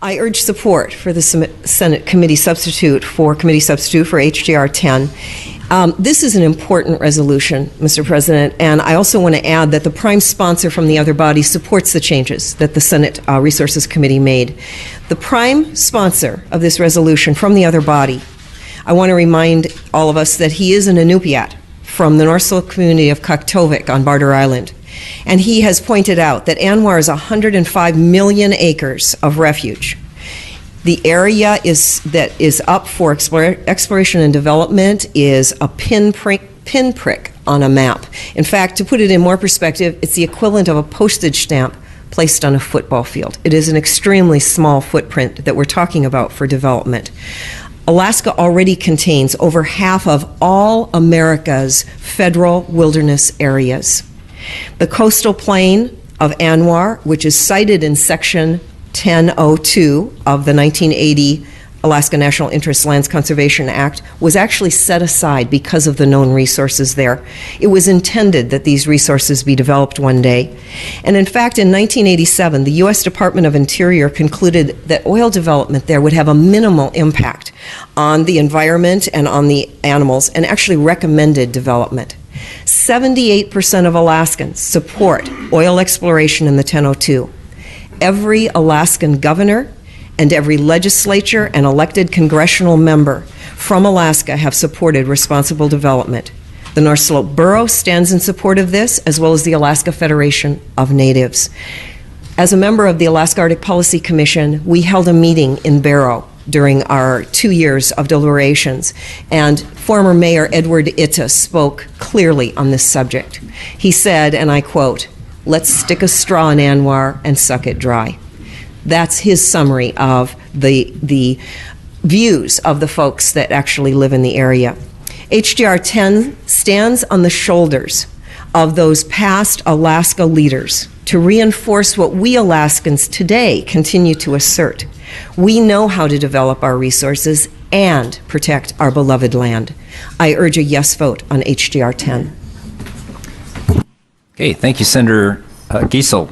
I urge support for the Senate committee substitute for HJR 10. This is an important resolution, Mr. President, and I also want to add that the prime sponsor from the other body supports the changes that the Senate Resources Committee made. The prime sponsor of this resolution from the other body, I want to remind all of us that he is an Inupiat from the North Slope community of Kaktovik on Barter Island. And he has pointed out that ANWR is 105 million acres of refuge. The area that is up for exploration and development is a pinprick on a map. In fact, to put it in more perspective, it's the equivalent of a postage stamp placed on a football field. It is an extremely small footprint that we're talking about for development. Alaska already contains over half of all America's federal wilderness areas. The coastal plain of ANWR, which is cited in Section 1002 of the 1980 Alaska National Interest Lands Conservation Act, was actually set aside because of the known resources there. It was intended that these resources be developed one day. And in fact, in 1987, the U.S. Department of Interior concluded that oil development there would have a minimal impact on the environment and on the animals, and actually recommended development. 78% of Alaskans support oil exploration in the 1002. Every Alaskan governor and every legislature and elected congressional member from Alaska have supported responsible development. The North Slope Borough stands in support of this, as well as the Alaska Federation of Natives. As a member of the Alaska Arctic Policy Commission, we held a meeting in Barrow during our 2 years of deliberations, and former Mayor Edward Itta spoke clearly on this subject. He said, and I quote, "Let's stick a straw in ANWR and suck it dry." That's his summary of the views of the folks that actually live in the area. HJR 10 stands on the shoulders of those past Alaska leaders to reinforce what we Alaskans today continue to assert. We know how to develop our resources and protect our beloved land. I urge a yes vote on HJR 10. Okay, thank you, Senator Giessel.